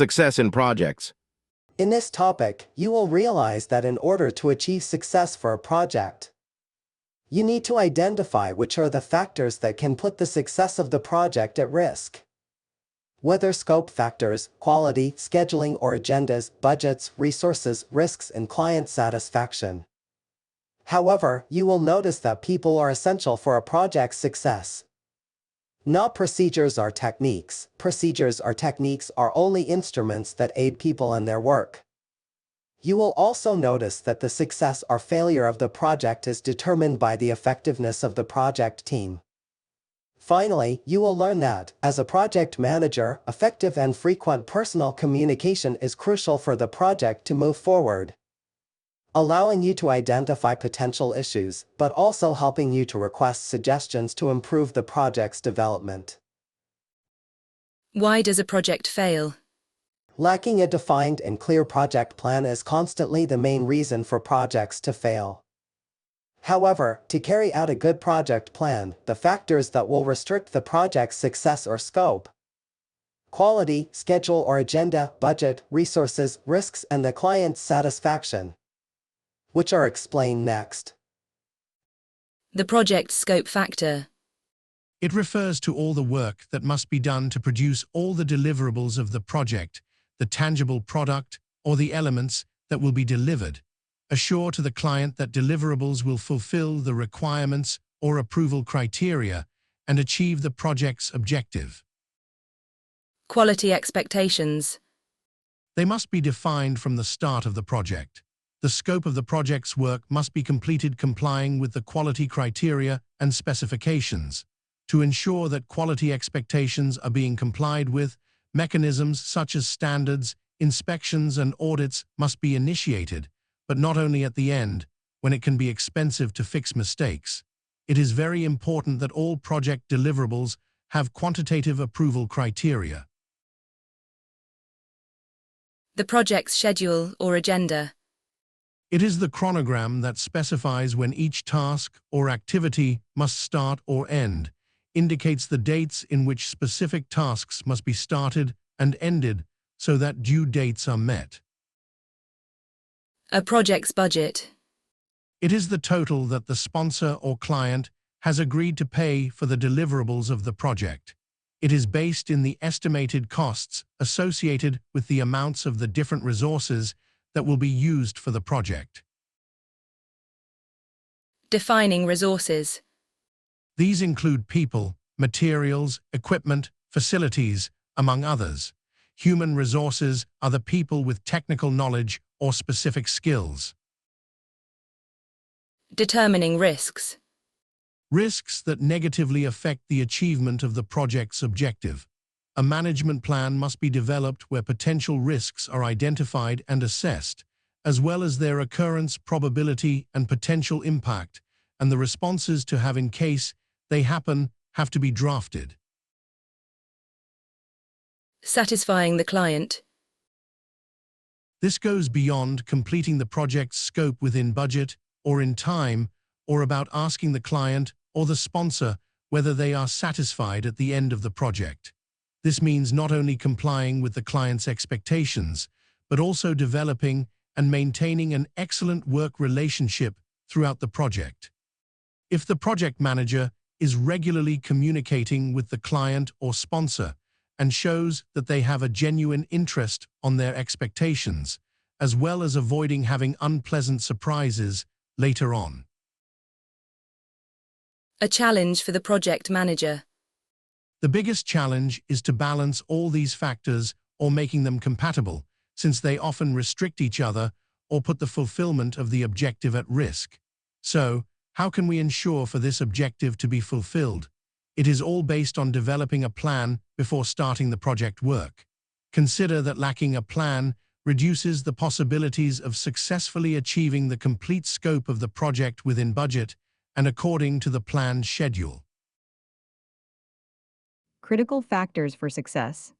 Success in projects. In this topic, you will realize that in order to achieve success for a project, you need to identify which are the factors that can put the success of the project at risk. Whether scope factors, quality, scheduling or agendas, budgets, resources, risks, and client satisfaction. However, you will notice that people are essential for a project's success. Not procedures or techniques. Procedures or techniques are only instruments that aid people in their work. You will also notice that the success or failure of the project is determined by the effectiveness of the project team. Finally, you will learn that, as a project manager, effective and frequent personal communication is crucial for the project to move forward, allowing you to identify potential issues, but also helping you to request suggestions to improve the project's development. Why does a project fail? Lacking a defined and clear project plan is constantly the main reason for projects to fail. However, to carry out a good project plan, the factors that will restrict the project's success or scope: quality, schedule or agenda, budget, resources, risks, and the client's satisfaction, which are explained next. The project scope factor. It refers to all the work that must be done to produce all the deliverables of the project, the tangible product, or the elements that will be delivered. Assure to the client that deliverables will fulfill the requirements or approval criteria and achieve the project's objective. Quality expectations. They must be defined from the start of the project. The scope of the project's work must be completed complying with the quality criteria and specifications. To ensure that quality expectations are being complied with, mechanisms such as standards, inspections, and audits must be initiated, but not only at the end, when it can be expensive to fix mistakes. It is very important that all project deliverables have quantitative approval criteria. The project's schedule or agenda. It is the chronogram that specifies when each task or activity must start or end, indicates the dates in which specific tasks must be started and ended so that due dates are met. A project's budget. It is the total that the sponsor or client has agreed to pay for the deliverables of the project. It is based in the estimated costs associated with the amounts of the different resources that will be used for the project. Defining resources. These include people, materials, equipment, facilities, among others. Human resources are the people with technical knowledge or specific skills. Determining risks. Risks that negatively affect the achievement of the project's objective. A management plan must be developed where potential risks are identified and assessed, as well as their occurrence probability and potential impact, and the responses to have in case they happen have to be drafted. Satisfying the client. This goes beyond completing the project's scope within budget or in time, or about asking the client or the sponsor whether they are satisfied at the end of the project. This means not only complying with the client's expectations, but also developing and maintaining an excellent work relationship throughout the project. If the project manager is regularly communicating with the client or sponsor and shows that they have a genuine interest on their expectations, as well as avoiding having unpleasant surprises later on. A challenge for the project manager. The biggest challenge is to balance all these factors or making them compatible, since they often restrict each other or put the fulfillment of the objective at risk. So, how can we ensure for this objective to be fulfilled? It is all based on developing a plan before starting the project work. Consider that lacking a plan reduces the possibilities of successfully achieving the complete scope of the project within budget and according to the planned schedule. Critical factors for success.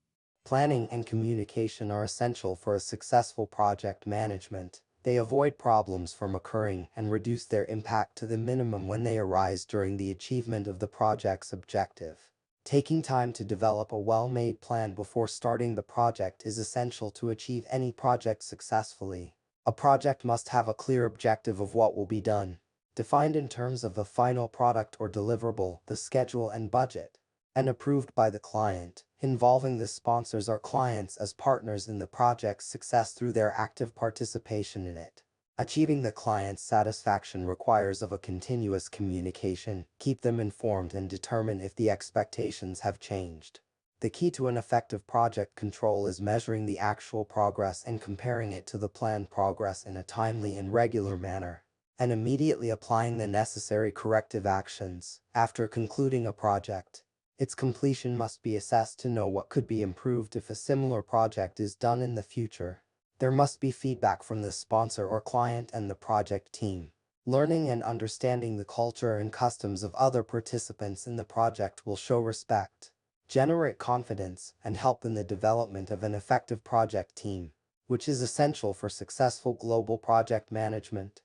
Planning and communication are essential for a successful project management. They avoid problems from occurring and reduce their impact to the minimum when they arise during the achievement of the project's objective. Taking time to develop a well-made plan before starting the project is essential to achieve any project successfully. A project must have a clear objective of what will be done, defined in terms of the final product or deliverable, the schedule and budget, and approved by the client, involving the sponsors or clients as partners in the project's success through their active participation in it. Achieving the client's satisfaction requires of a continuous communication, keep them informed and determine if the expectations have changed. The key to an effective project control is measuring the actual progress and comparing it to the planned progress in a timely and regular manner, and immediately applying the necessary corrective actions. After concluding a project, its completion must be assessed to know what could be improved if a similar project is done in the future. There must be feedback from the sponsor or client and the project team. Learning and understanding the culture and customs of other participants in the project will show respect, generate confidence, and help in the development of an effective project team, which is essential for successful global project management.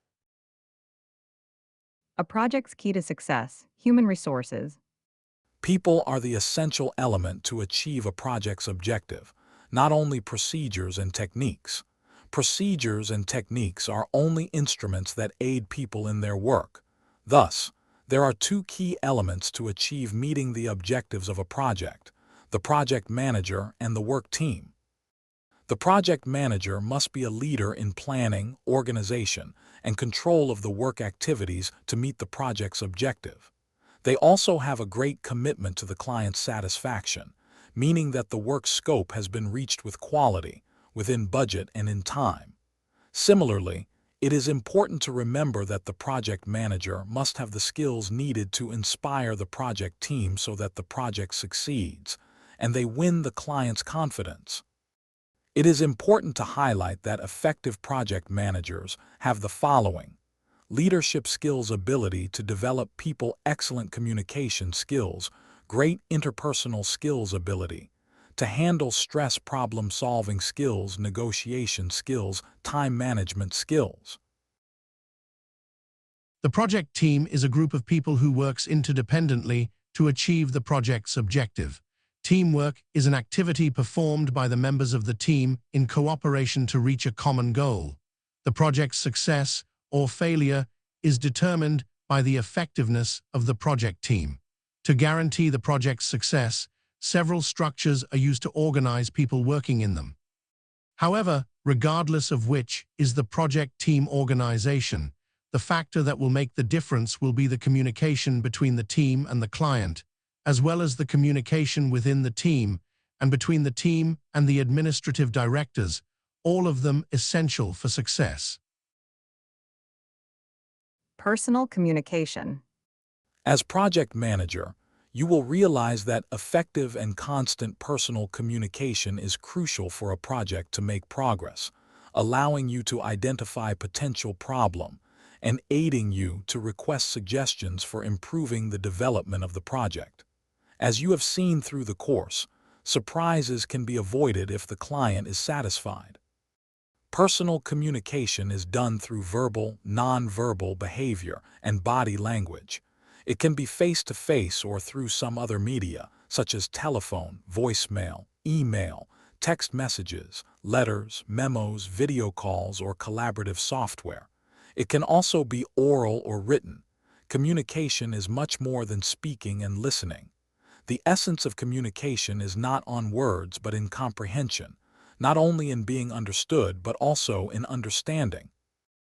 A project's key to success, human resources. People are the essential element to achieve a project's objective, not only procedures and techniques. Procedures and techniques are only instruments that aid people in their work. Thus, there are two key elements to achieve meeting the objectives of a project: the project manager and the work team. The project manager must be a leader in planning, organization, and control of the work activities to meet the project's objective. They also have a great commitment to the client's satisfaction, meaning that the work scope has been reached with quality, within budget, and in time. Similarly, it is important to remember that the project manager must have the skills needed to inspire the project team so that the project succeeds, and they win the client's confidence. It is important to highlight that effective project managers have the following: leadership skills, ability to develop people, excellent communication skills, great interpersonal skills, ability to handle stress, problem-solving skills, negotiation skills, time management skills. The project team is a group of people who works interdependently to achieve the project's objective. Teamwork is an activity performed by the members of the team in cooperation to reach a common goal. The project's success or failure is determined by the effectiveness of the project team. To guarantee the project's success, several structures are used to organize people working in them. However, regardless of which is the project team organization, the factor that will make the difference will be the communication between the team and the client, as well as the communication within the team and between the team and the administrative directors, all of them essential for success. Personal communication. As project manager, you will realize that effective and constant personal communication is crucial for a project to make progress, allowing you to identify potential problem and aiding you to request suggestions for improving the development of the project. As you have seen through the course, surprises can be avoided if the client is satisfied. Personal communication is done through verbal, non-verbal behavior and body language. It can be face-to-face or through some other media, such as telephone, voicemail, email, text messages, letters, memos, video calls, or collaborative software. It can also be oral or written. Communication is much more than speaking and listening. The essence of communication is not on words but in comprehension, not only in being understood but also in understanding.